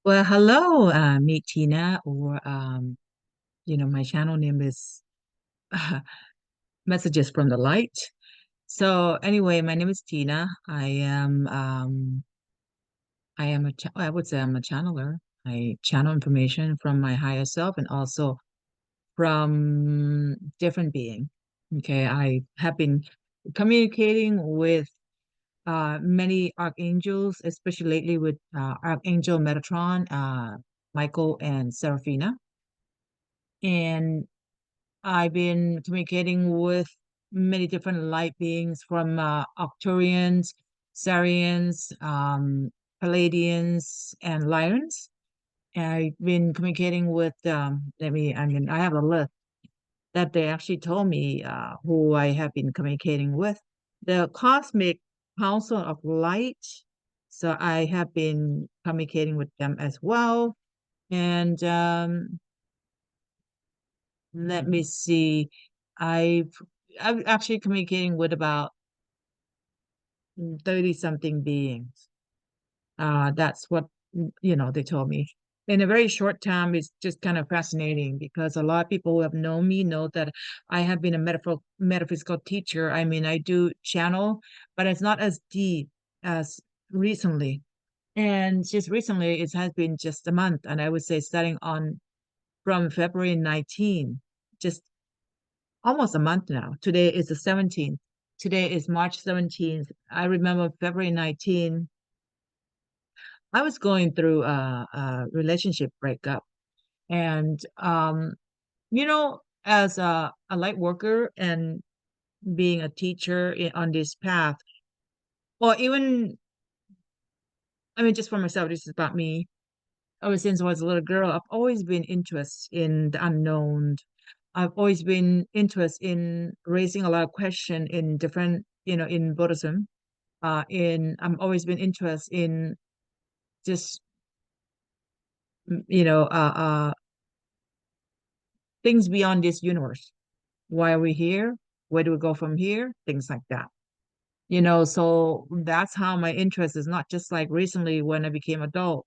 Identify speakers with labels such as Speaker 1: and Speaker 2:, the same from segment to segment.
Speaker 1: Well, hello, meet Tina, or my channel name is Messages from the Light. So anyway, my name is Tina. I would say I'm a channeler. I channel information from my higher self and also from different being. Okay, I have been communicating with many archangels, especially lately with Archangel Metatron, Michael, and Seraphina. And I've been communicating with many different light beings from Arcturians, Sarians, Palladians, and Lyrians. And I've been communicating with, I have a list that they actually told me who I have been communicating with. The Cosmic Council of Light. So I have been communicating with them as well. And let me see. I've I'm actually communicating with about 30 something beings. That's what they told me. In a very short time, it's just kind of fascinating because a lot of people who have known me know that I have been a metaphysical teacher. I mean, I do channel, but it's not as deep as recently. And just recently, it has been just a month, and I would say starting on from February 19, just almost a month now. Today is the 17th. Today is March 17th. I remember February 19th. I was going through a relationship breakup. And, as a light worker and being a teacher on this path, or even, I mean, just for myself, this is about me. Ever since I was a little girl, I've always been interested in the unknown. I've always been interested in raising a lot of question in different, in Buddhism. I'm always been interested in just, mm, you know, uh, uh, things beyond this universe. Why are we here? Where do we go from here? Things like that. So that's how my interest is not just like recently when I became adult,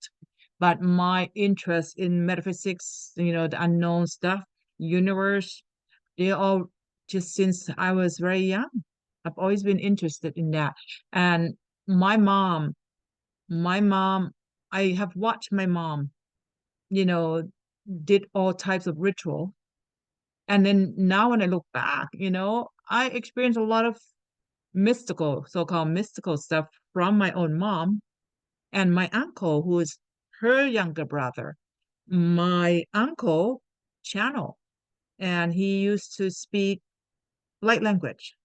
Speaker 1: but my interest in metaphysics, the unknown stuff, universe, they all just since I was very young. I've always been interested in that. And my mom, my mom, I have watched my mom, you know, did all types of ritual. And then now when I look back, I experienced a lot of mystical, so-called mystical stuff from my own mom and my uncle, who is her younger brother. My uncle channel, and he used to speak light language,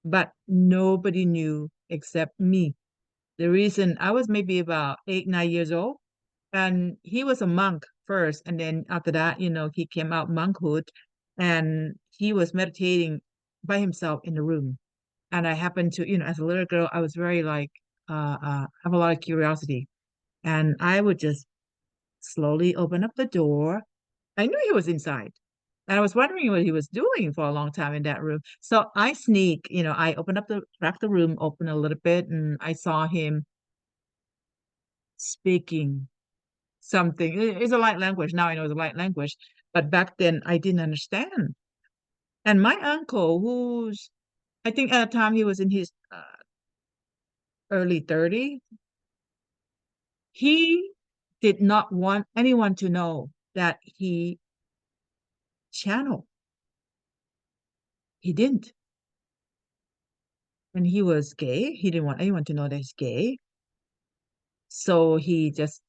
Speaker 1: but nobody knew except me. The reason I was maybe about 8, 9 years old, and he was a monk first, and then after that, he came out monkhood, and he was meditating by himself in the room. And I happened to, as a little girl, I was very like, have a lot of curiosity, and I would just slowly open up the door. I knew he was inside. And I was wondering what he was doing for a long time in that room. So I sneak, I opened up cracked the room open a little bit, and I saw him speaking something. It's a light language. Now I know it's a light language. But back then I didn't understand. And my uncle, I think at the time he was in his early 30s, he did not want anyone to know that he channeled. He didn't. And he was gay. He didn't want anyone to know that he's gay. So he just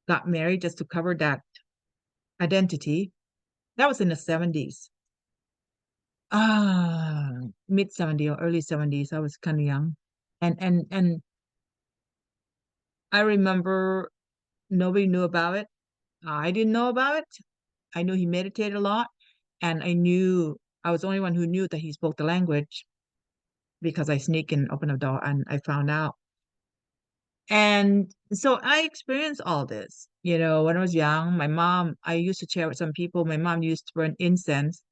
Speaker 1: got married just to cover that identity. That was in the 70s. Ah, mid 70s or early 70s. I was kind of young. And I remember nobody knew about it. I didn't know about it. I knew he meditated a lot, and I was the only one who knew that he spoke the language because I sneak and open the door and I found out. And so I experienced all this. When I was young, I used to share with some people, my mom used to burn incense.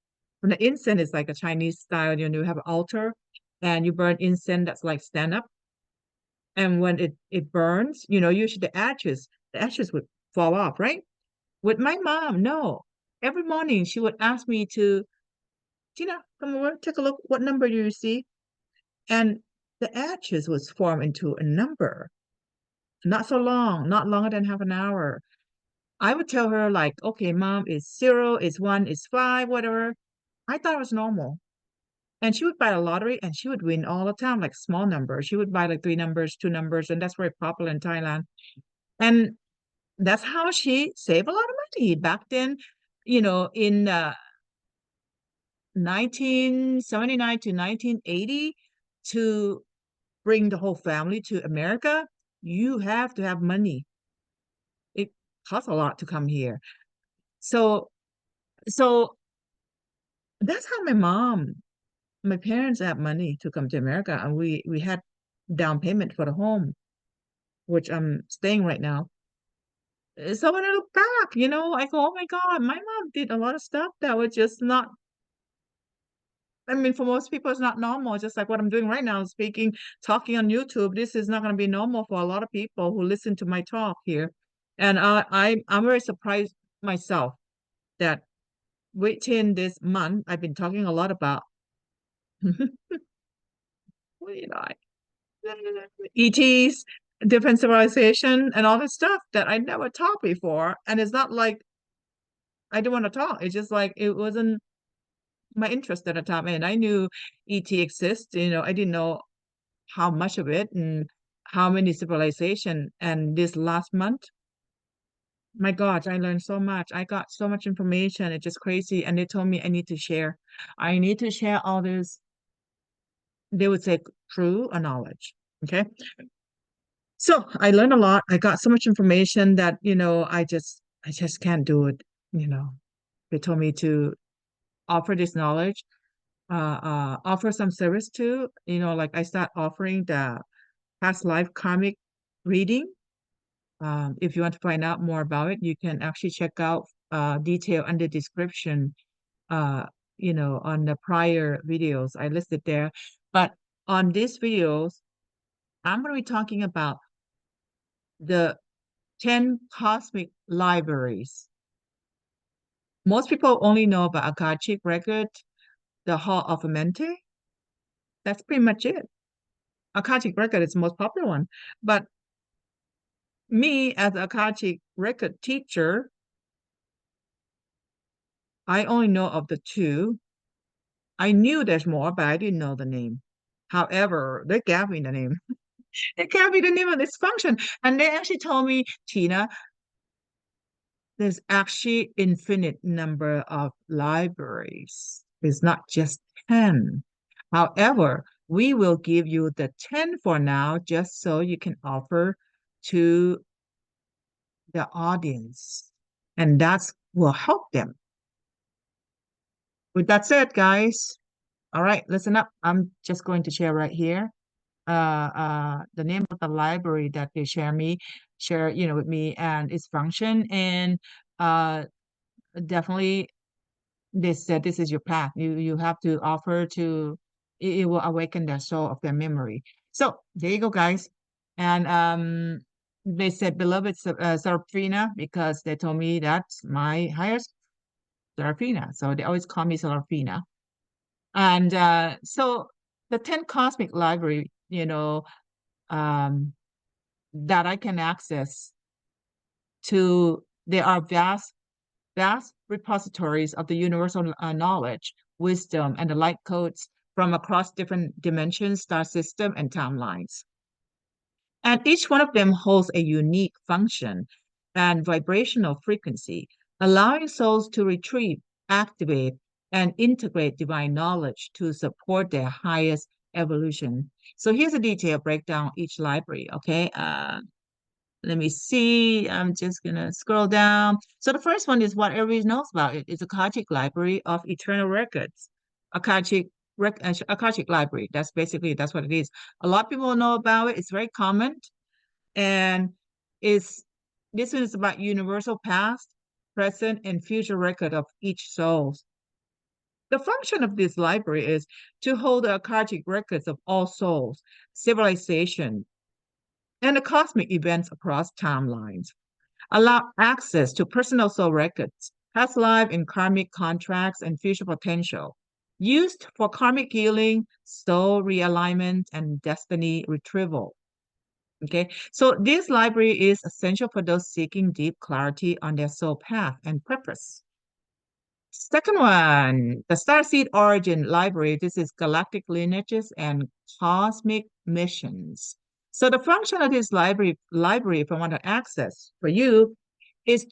Speaker 1: When the incense is like a Chinese style, you have an altar and you burn incense that's like stand up. And when it burns, usually the ashes would fall off, right? With my mom, no. Every morning she would ask me to, Tina, come over, take a look. What number do you see? And the edges was formed into a number. Not so long, not longer than half an hour. I would tell her like, okay, mom, it's zero, it's one, it's five, whatever. I thought it was normal. And she would buy a lottery and she would win all the time, like small numbers. She would buy like three numbers, two numbers, and that's very popular in Thailand. And that's how she saved a lot of money back then, in 1979 to 1980 to bring the whole family to America. You have to have money. It costs a lot to come here. So, so that's how my parents had money to come to America, and we had down payment for the home, which I'm staying right now. So when I look back, I go, oh my God, my mom did a lot of stuff that was just not, I mean, for most people, it's not normal. Just like what I'm doing right now, speaking, talking on YouTube. This is not going to be normal for a lot of people who listen to my talk here. And I'm very surprised myself that within this month, I've been talking a lot about, what do you like? ETs, different civilization, and all this stuff that I never taught before. And it's not like I didn't want to talk. It's just like it wasn't my interest at the time. And I knew ET exists, I didn't know how much of it and how many civilization. And this last month, my God, I learned so much. I got so much information. It's just crazy. And they told me I need to share. I need to share all this, they would say true or knowledge. Okay. So I learned a lot. I got so much information that, I just can't do it. You know, they told me to offer this knowledge, offer some service too. Like I start offering the past life karmic reading. If you want to find out more about it, you can actually check out detail under description, uh, on the prior videos I listed there. But on these videos, I'm going to be talking about the 10 cosmic libraries. Most people only know about Akashic record, the Hall of Amenti. That's pretty much it. Akashic record is the most popular one. But me, as a Akashic record teacher, I only know of the two. I knew there's more, but I didn't know the name. However, they gave me the name. They gave me the name of this function. And they actually told me, Tina, there's actually infinite number of libraries. It's not just 10. However, we will give you the 10 for now, just so you can offer to the audience. And that's will help them. With that said, guys, all right, listen up. I'm just going to share right here the name of the library that they share, with me and its function. And definitely they said this is your path. You have to offer to it will awaken their soul of their memory. So there you go, guys. And they said beloved Serafina because they told me that's my highest Serafina. So they always call me Serafina. And so the 10 cosmic library, um, that I can access to, there are vast repositories of the universal knowledge, wisdom, and the light codes from across different dimensions, star system, and timelines. And each one of them holds a unique function and vibrational frequency, allowing souls to retrieve, activate, and integrate divine knowledge to support their highest evolution. So here's a detailed breakdown of each library, okay? Let me see. I'm just gonna scroll down. So the first one is what everybody knows about it. It's Akashic Library of Eternal Records. Akashic Library. That's what it is. A lot of people know about it. It's very common. And is this one is about universal past, present, and future record of each soul. The function of this library is to hold the Akashic records of all souls, civilization, and the cosmic events across timelines. allow access to personal soul records, past life and karmic contracts, and future potential. Used for karmic healing, soul realignment, and destiny retrieval. Okay, so this library is essential for those seeking deep clarity on their soul path and purpose. Second one, the Starseed Origin Library. This is galactic lineages and cosmic missions. So the function of this library, if I want to access for you, is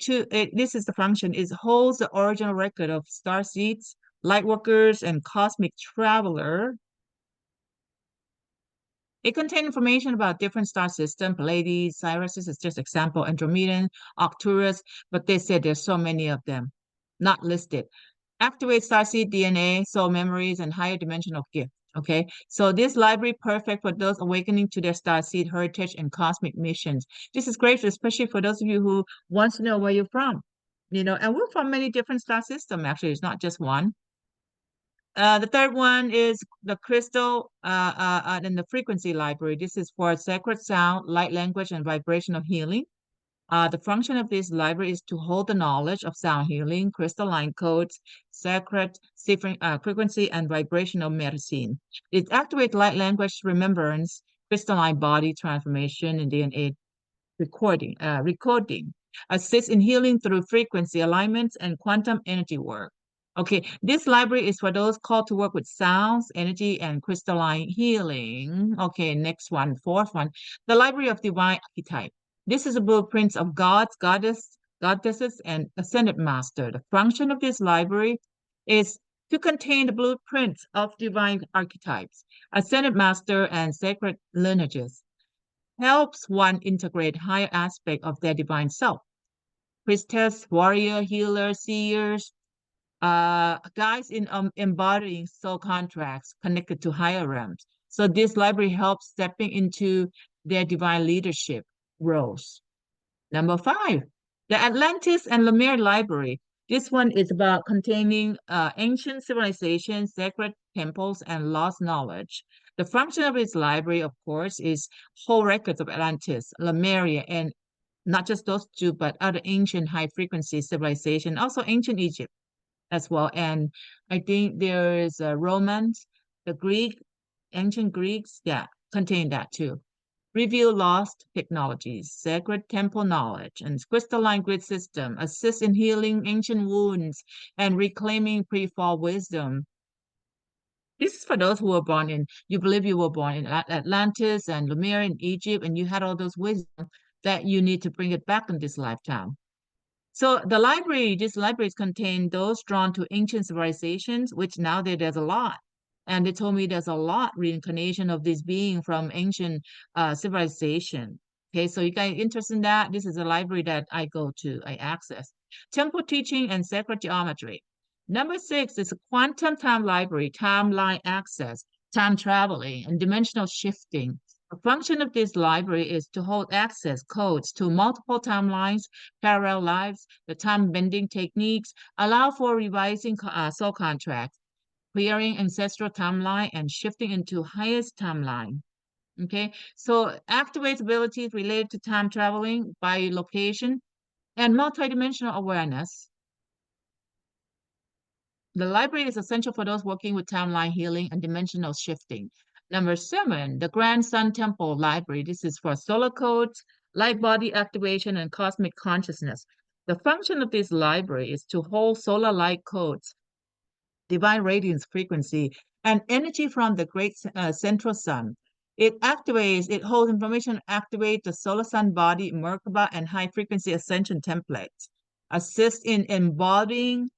Speaker 1: this is the function, is holds the original record of star seeds, light workers, and cosmic traveler. It contains information about different star system, Pleiades, Sirius is just example, Andromedan, Arcturus, but they said there's so many of them, not listed. Activate starseed DNA, soul memories, and higher dimensional gift. Okay, so this library perfect for those awakening to their starseed heritage and cosmic missions. This is great, especially for those of you who wants to know where you're from. And we're from many different star systems. Actually, it's not just one. The third one is the crystal and the frequency library. This is for sacred sound, light language, and vibrational healing. The function of this library is to hold the knowledge of sound healing, crystalline codes, sacred frequency, and vibrational medicine. It activates light language remembrance, crystalline body transformation, and DNA recording, assists in healing through frequency alignments and quantum energy work. Okay, this library is for those called to work with sounds, energy, and crystalline healing. Okay, next one, fourth one, the Library of Divine Archetype. This is a blueprint of gods, goddesses, and ascended master. The function of this library is to contain the blueprints of divine archetypes, ascended master, and sacred lineages. Helps one integrate higher aspect of their divine self. Priestess, warrior, healer, seers, guys in embodying soul contracts connected to higher realms. So this library helps stepping into their divine leadership roles. Number 5, the Atlantis and Lemur Library. This one is about containing ancient civilizations, sacred temples, and lost knowledge. The function of its library, of course, is whole records of Atlantis, Lemuria, and not just those two, but other ancient high-frequency civilization, also ancient Egypt as well. And I think there is Romans, the Greek, ancient Greeks, yeah, contain that too. Reveal lost technologies, sacred temple knowledge, and crystalline grid system, assist in healing ancient wounds and reclaiming pre-fall wisdom. This is for those who were born in, you believe you were born in Atlantis and Lemuria in Egypt, and you had all those wisdom that you need to bring it back in this lifetime. So these libraries contain those drawn to ancient civilizations, which now there's a lot. And they told me there's a lot reincarnation of this being from ancient civilization. Okay, so you guys interested in that? This is a library that I go to, I access. Temple teaching and sacred geometry. Number 6 is a quantum time library, timeline access, time traveling, and dimensional shifting. The function of this library is to hold access codes to multiple timelines, parallel lives, the time bending techniques, allow for revising soul contracts, clearing ancestral timeline, and shifting into highest timeline. Okay, so activates abilities related to time traveling by location and multidimensional awareness. The library is essential for those working with timeline healing and dimensional shifting. Number 7, the Grand Sun Temple Library. This is for solar codes, light body activation, and cosmic consciousness. The function of this library is to hold solar light codes, divine radiance frequency, and energy from the great central sun. It holds information, activate the solar sun body, Merkaba, and high frequency ascension templates. Assist in embodying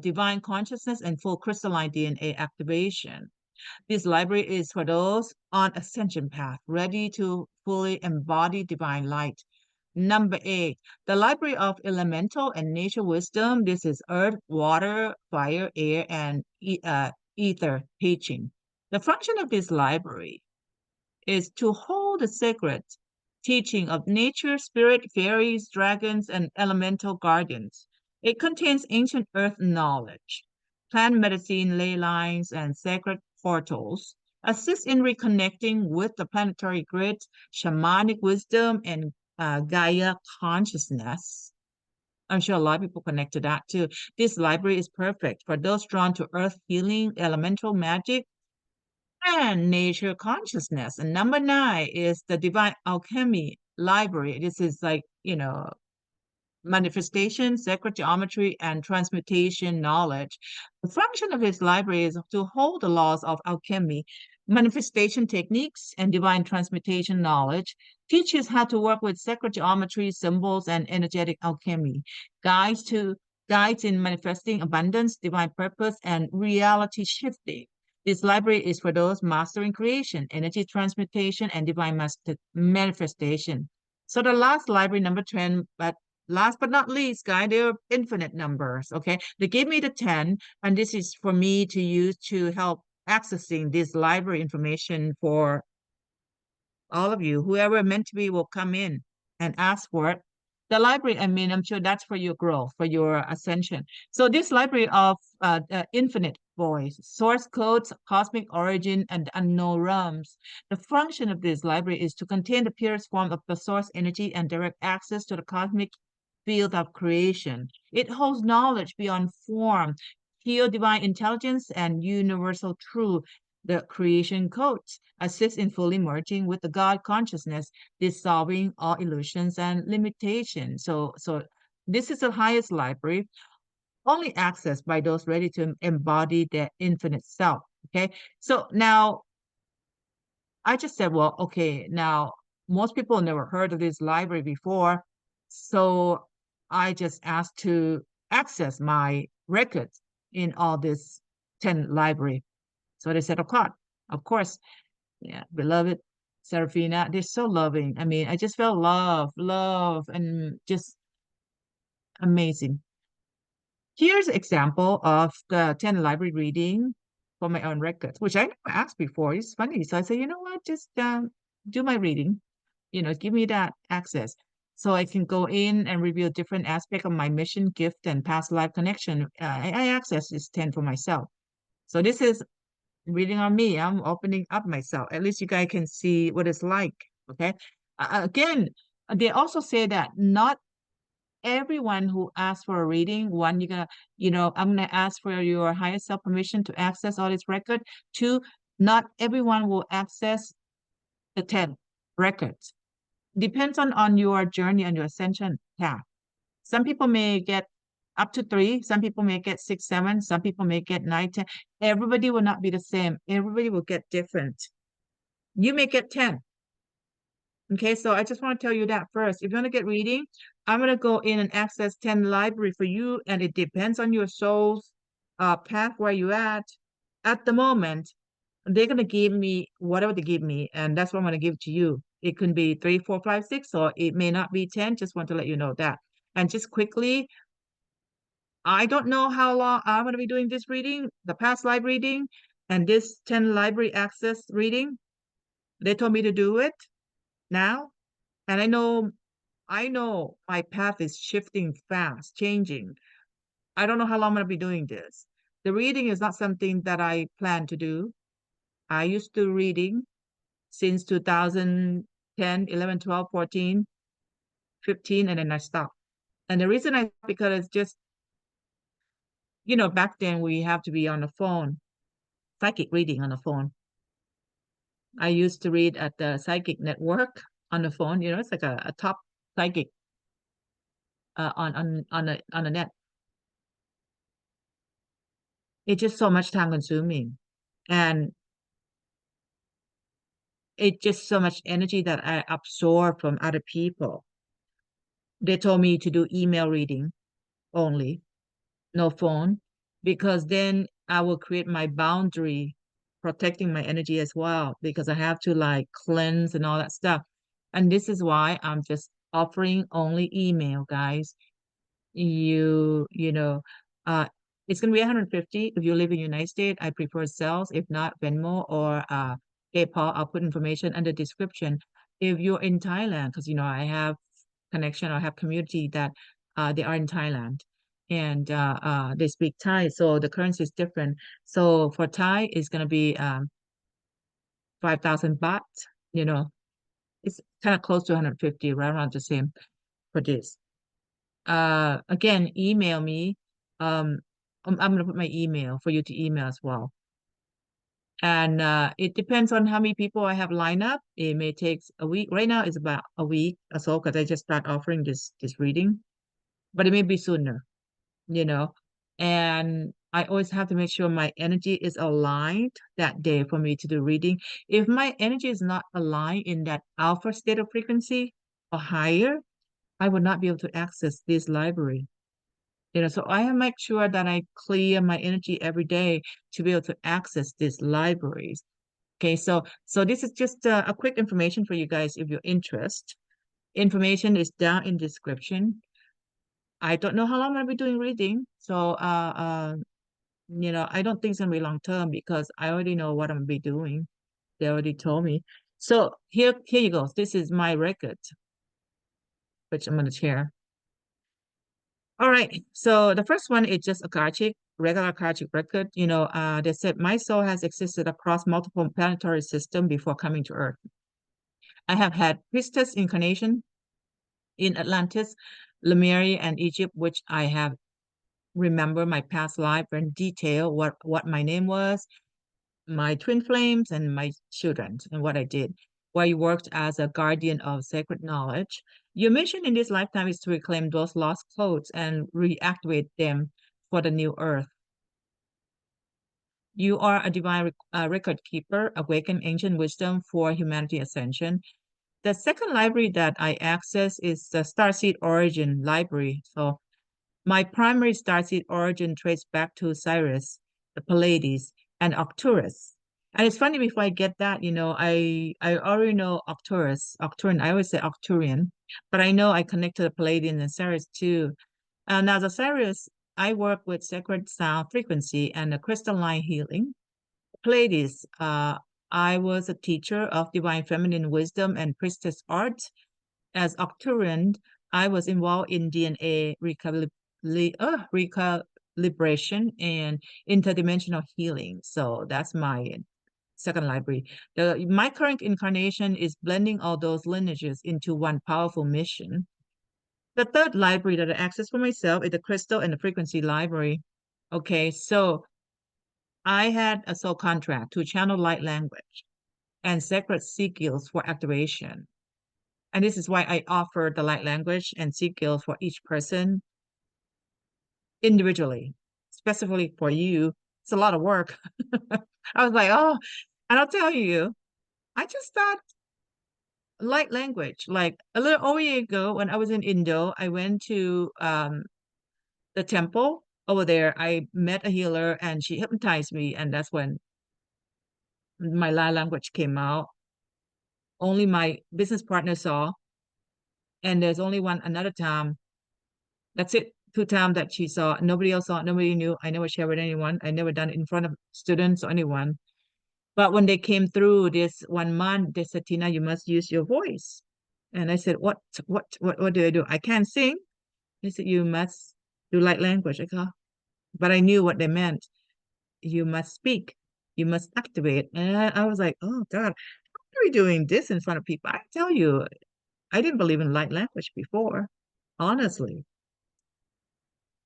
Speaker 1: divine consciousness and full crystalline DNA activation. This library is for those on ascension path, ready to fully embody divine light. Number 8, the Library of Elemental and Nature Wisdom. This is earth, water, fire, air, and ether teaching. The function of this library is to hold the sacred teaching of nature, spirit, fairies, dragons, and elemental guardians. It contains ancient earth knowledge, plant medicine, ley lines, and sacred portals, assist in reconnecting with the planetary grid, shamanic wisdom, and Gaia consciousness. I'm sure a lot of people connect to that too. This library is perfect for those drawn to earth healing, elemental magic, and nature consciousness. And number nine is the Divine Alchemy Library. This is like, manifestation, sacred geometry, and transmutation knowledge. The function of his library is to hold the laws of alchemy, manifestation techniques, and divine transmutation knowledge, teaches how to work with sacred geometry, symbols, and energetic alchemy, guides to guides in manifesting abundance, divine purpose, and reality shifting. This library is for those mastering creation, energy transmutation, and divine manifestation. So the last library, number 10, but last but not least, guys, there are infinite numbers. Okay. They gave me the 10, and this is for me to use to help accessing this library information for all of you. Whoever meant to be will come in and ask for it. The library, I mean, I'm sure that's for your growth, for your ascension. So this library of infinite voice, source codes, cosmic origin, and unknown realms. The function of this library is to contain the purest form of the source energy and direct access to the cosmic field of creation. It holds knowledge beyond form, pure divine intelligence, and universal truth. The creation codes assist in fully merging with the God consciousness, dissolving all illusions and limitations. So this is the highest library, only accessed by those ready to embody their infinite self. Okay. So now I just said, well, okay, now most people never heard of this library before. So I just asked to access my records in all this 10 library. So they said, of course, yeah, beloved Serafina, they're so loving. I mean, I just felt love, and just amazing. Here's an example of the 10 library reading for my own records, which I never asked before. It's funny. So I said, you know what, just do my reading, give me that access so I can go in and reveal different aspect of my mission, gift, and past life connection. I access this 10 for myself. So this is reading on me. I'm opening up myself. At least you guys can see what it's like. Okay. Again, they also say that not everyone who asks for a reading, one, I'm gonna ask for your higher self permission to access all this record. Two, not everyone will access the 10 records. Depends on your journey and your ascension path. Some people may get up to three, some people may get six, seven, some people may get nine, 10. Everybody will not be the same. Everybody will get different. You may get 10. Okay, so I just want to tell you that first. If you want to get reading, I'm going to go in and access 10 library for you, and it depends on your soul's path where you at the moment. They're going to give me whatever they give me, and that's what I'm going to give to you. It can be three, four, five, six, or it may not be 10. Just want to let you know that. And just quickly, I don't know how long I'm going to be doing this reading, the past live reading, and this 10 library access reading. They told me to do it now. And I know my path is shifting fast, changing. I don't know how long I'm going to be doing this. The reading is not something that I plan to do. I used to reading since 2010, 11, 12, 14, 15, and then I stopped. And the reason because it's just, back then we have to be on the phone, psychic reading on the phone. I used to read at the psychic network on the phone. It's like a top psychic on the net. It's just so much time consuming, and it's just so much energy that I absorb from other people. They told me to do email reading only, no phone, because then I will create my boundary, protecting my energy as well, because I have to like cleanse and all that stuff. And this is why I'm just offering only email, guys. You know, uh, it's gonna be 150 if you live in the United States. I prefer sales, if not Venmo or PayPal. I'll put information in the description. If you're in Thailand, because I have connection, I have community that they are in Thailand, and they speak Thai, so the currency is different. So for Thai, it's gonna be 5,000 baht, you know, It's kind of close to 150, right around the same for this. Again, email me. Um, I'm gonna put my email for you to email as well. And it depends on how many people I have lined up. It may take a week. Right now, it's about a week or so because I just start offering this reading, but it may be sooner, you know. And I always have to make sure my energy is aligned that day for me to do reading. If my energy is not aligned in that alpha state of frequency or higher, I would not be able to access this library. So I have make sure that I clear my energy every day to be able to access these libraries. Okay, so this is just a quick information for you guys if you're interested. Information is down in description. I don't know how long I'm gonna be doing reading, so I don't think it's gonna be long term because I already know what I'm gonna be doing. They already told me. So here you go. This is my record, which I'm gonna share. All right. So the first one is just Akashic, regular Akashic record. They said my soul has existed across multiple planetary systems before coming to Earth. I have had priestess incarnation in Atlantis, Lemuria, and Egypt, which I have remember my past life in detail, what my name was, my twin flames, and my children, and what I did. Where you worked as a guardian of sacred knowledge. Your mission in this lifetime is to reclaim those lost codes and reactivate them for the new earth. You are a divine record keeper, awaken ancient wisdom for humanity ascension. The second library that I access is the Starseed Origin Library. So my primary starseed origin traces back to Sirius, the Pleiades, and Arcturus. And it's funny before I get that, I already know Arcturian. I always say Arcturian, but I know I connect to the Palladian and Sirius too. Now the Sirius, I work with sacred sound frequency and the crystalline healing. Pleiades, I was a teacher of divine feminine wisdom and priestess art. As Arcturian, I was involved in DNA recalibration and interdimensional healing. So that's my second library. My current incarnation is blending all those lineages into one powerful mission. The third library that I access for myself is the crystal and the frequency library. Okay, so I had a soul contract to channel light language and sacred sigils for activation. And this is why I offer the light language and sigils for each person individually, specifically for you. It's a lot of work. I was like, oh, and I'll tell you, I just thought light language. Like a little over a year ago, when I was in Indo, I went to the temple over there. I met a healer and she hypnotized me, and that's when my light language came out. Only my business partner saw, and there's only one another time. That's it. Two times that she saw. Nobody else saw. Nobody knew. I never shared with anyone. I never done it in front of students or anyone. But when they came through this 1 month, they said, Tina, you must use your voice. And I said, what do I do? I can't sing. They said, you must do light language. I go, but I knew what they meant. You must speak. You must activate. And I was like, oh God, how are we doing this in front of people? I tell you, I didn't believe in light language before, honestly.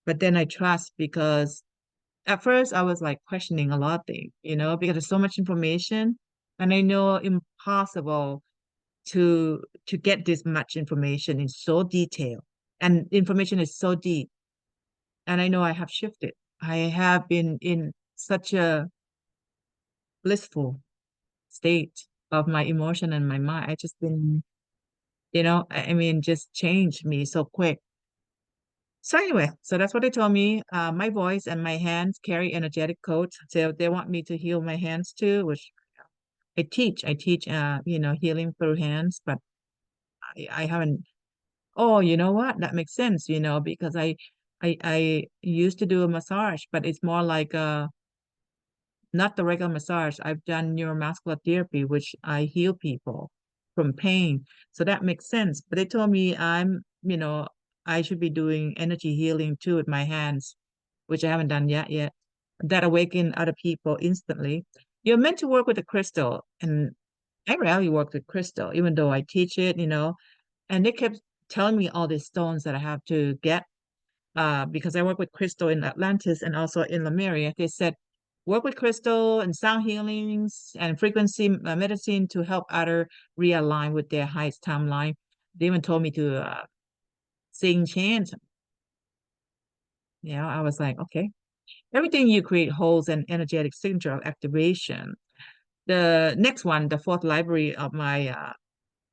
Speaker 1: But then I trust because at first I was like questioning a lot of things, because there's so much information and I know impossible to get this much information in so detail and information is so deep. And I know I have shifted. I have been in such a blissful state of my emotion and my mind. I just been, I mean, just changed me so quick. So anyway, so that's what they told me. My voice and my hands carry energetic codes. So they want me to heal my hands too, which I teach. I teach, healing through hands, but I haven't. Oh, you know what? That makes sense, because I used to do a massage, but it's more like not the regular massage. I've done neuromuscular therapy, which I heal people from pain. So that makes sense. But they told me I should be doing energy healing too with my hands, which I haven't done yet. That awaken other people instantly. You're meant to work with a crystal, and I rarely work with crystal, even though I teach it, and they kept telling me all these stones that I have to get because I work with crystal in Atlantis and also in Lemuria. They said work with crystal and sound healings and frequency medicine to help other realign with their highest timeline. They even told me to sing chant. I was like, okay. Everything you create holds an energetic signature of activation. The next one, the fourth library of my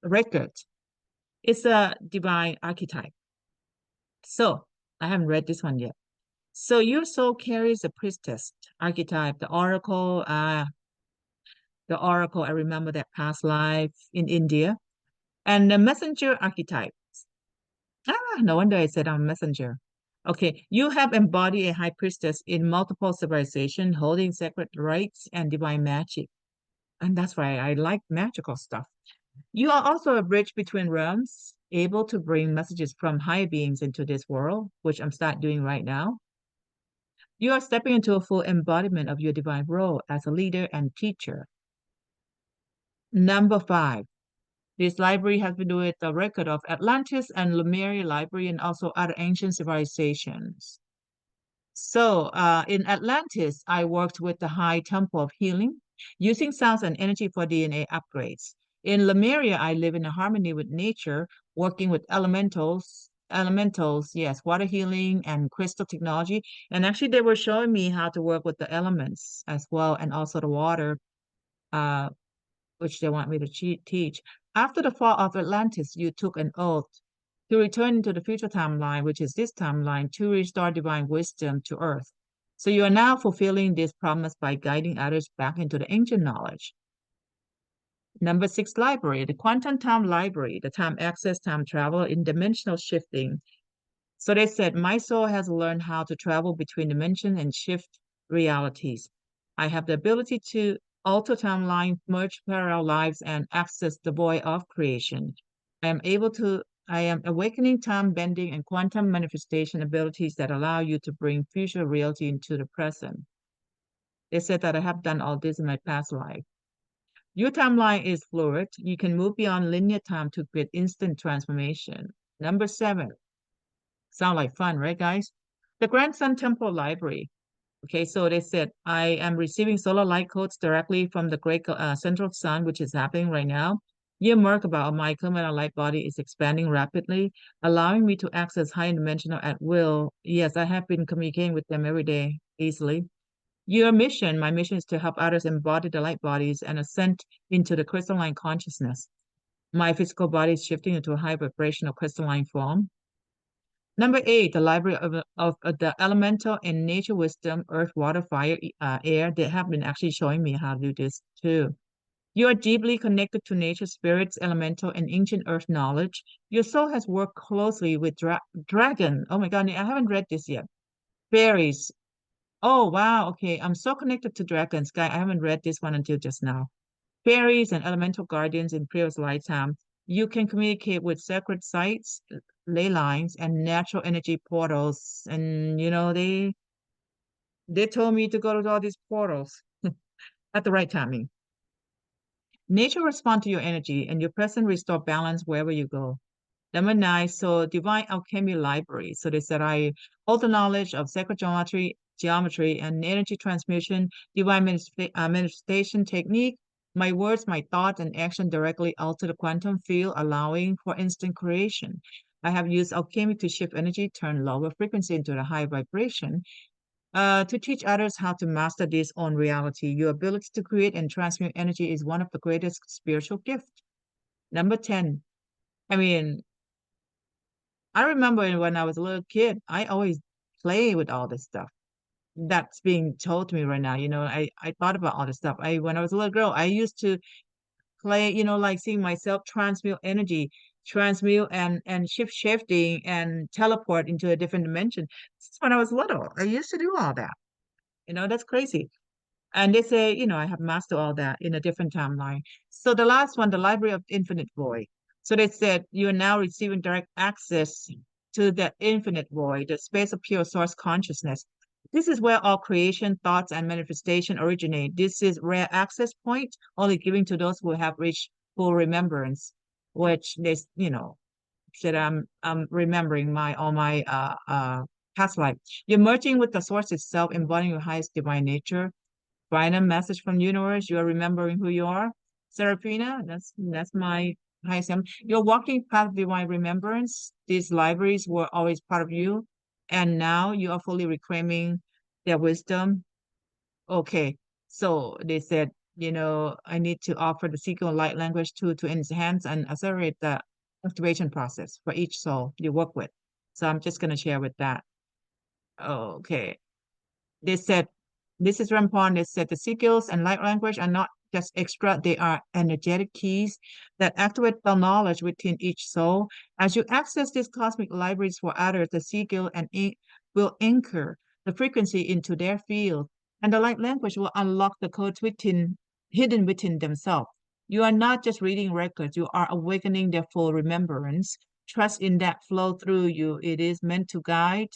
Speaker 1: record, is a divine archetype. So I haven't read this one yet. So your soul carries the priestess archetype, the oracle. I remember that past life in India, and the messenger archetype. No wonder I said I'm a messenger. Okay, you have embodied a high priestess in multiple civilizations, holding sacred rites and divine magic. And that's why I like magical stuff. You are also a bridge between realms, able to bring messages from higher beings into this world, which I'm start doing right now. You are stepping into a full embodiment of your divine role as a leader and teacher. Number five, this library has been with the record of Atlantis and Lemuria library and also other ancient civilizations. So in Atlantis, I worked with the High Temple of Healing, using sounds and energy for DNA upgrades. In Lemuria, I live in a harmony with nature, working with elementals, yes, water healing and crystal technology. And actually, they were showing me how to work with the elements as well, and also the water. Uh, which they want me to teach. After the fall of Atlantis, you took an oath to return into the future timeline, which is this timeline, to restore divine wisdom to Earth. So you are now fulfilling this promise by guiding others back into the ancient knowledge. Number six library, the quantum time library, the time access, time travel in dimensional shifting. So they said, my soul has learned how to travel between dimensions and shift realities. I have the ability to alter timeline, merge parallel lives, and access the void of creation. I am awakening time bending and quantum manifestation abilities that allow you to bring future reality into the present. They said that I have done all this in my past life. Your timeline is fluid. You can move beyond linear time to create instant transformation. Number seven, sound like fun, right, guys? The Grand Sun Temple Library. Okay, so they said I am receiving solar light codes directly from the great central sun, which is happening right now. Your Merkaba, my Kamala light body, is expanding rapidly, allowing me to access high dimensional at will. Yes, I have been communicating with them every day easily. Your mission, my mission is to help others embody the light bodies and ascend into the crystalline consciousness. My physical body is shifting into a high vibrational crystalline form. Number eight, the library of the elemental and nature wisdom, earth, water, fire, air. They have been actually showing me how to do this too. You are deeply connected to nature, spirits, elemental, and ancient earth knowledge. Your soul has worked closely with dragon. Oh my God, I haven't read this yet. Fairies. Oh wow, okay. I'm so connected to dragons, guy. I haven't read this one until just now. Fairies and elemental guardians in previous lifetime. You can communicate with sacred sites, ley lines, and natural energy portals. And they told me to go to all these portals at the right timing. Nature responds to your energy, and your presence restore balance wherever you go. Number nine, so divine alchemy library. So they said I hold the knowledge of sacred geometry and energy transmission, divine manifestation technique. My words, my thoughts, and action directly alter the quantum field, allowing for instant creation. I have used alchemy to shift energy, turn lower frequency into the high vibration, to teach others how to master this own reality. Your ability to create and transmute energy is one of the greatest spiritual gifts. Number 10, I mean, I remember when I was a little kid, I always play with all this stuff that's being told to me right now. I thought about all this stuff. When I was a little girl, I used to play, like seeing myself transmute energy, transmute and shifting and teleport into a different dimension. This is when I was little. I used to do all that. That's crazy. And they say, I have mastered all that in a different timeline. So the last one, the Library of Infinite Void. So they said you are now receiving direct access to the infinite void, the space of pure source consciousness. This is where all creation, thoughts, and manifestation originate. This is rare access point, only given to those who have reached full remembrance, which said I'm remembering my all my past life. You're merging with the source itself, embodying your highest divine nature. Final message from the universe. You are remembering who you are. Serafina, that's my highest. You're walking path of divine remembrance. These libraries were always part of you, and now you are fully reclaiming their wisdom. Okay, so they said, I need to offer the sequel light language to enhance and accelerate the activation process for each soul you work with. So I'm just going to share with that. Okay. They said, this is Rampon. They said the sequels and light language are not just extra, they are energetic keys that activate the knowledge within each soul. As you access these cosmic libraries for others, the sequel and will anchor the frequency into their field, and the light language will unlock the codes hidden within themselves. You are not just reading records, you are awakening their full remembrance. Trust in that flow through you. It is meant to guide,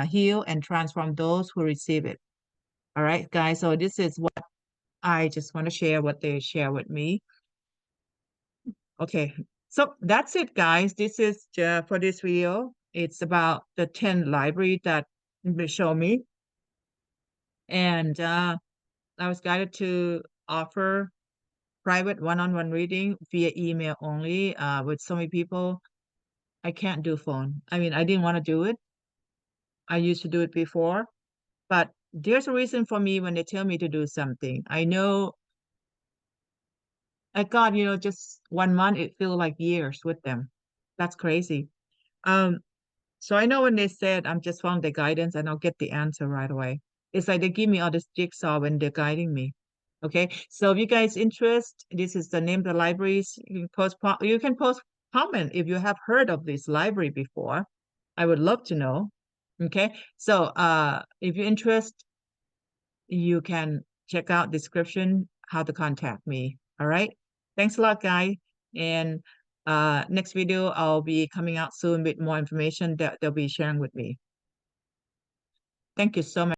Speaker 1: heal, and transform those who receive it. All right, guys. So this is what I just want to share what they share with me. Okay. So that's it, guys. This is for this video. It's about the 10 library that they show me. And I was guided to offer private one-on-one reading via email only with so many people. I can't do phone. I mean, I didn't want to do it. I used to do it before, but there's a reason for me when they tell me to do something. I know I got, just 1 month, it feel like years with them. That's crazy. Um, so I know when they said I'm just following the guidance and I'll get the answer right away. It's like they give me all this jigsaw when they're guiding me. Okay. So if you guys interest, this is the name of the libraries. You can post comment if you have heard of this library before. I would love to know. Okay. So if you're interested, you can check out description how to contact me. All right. Thanks a lot, guys. And next video, I'll be coming out soon with more information that they'll be sharing with me. Thank you so much.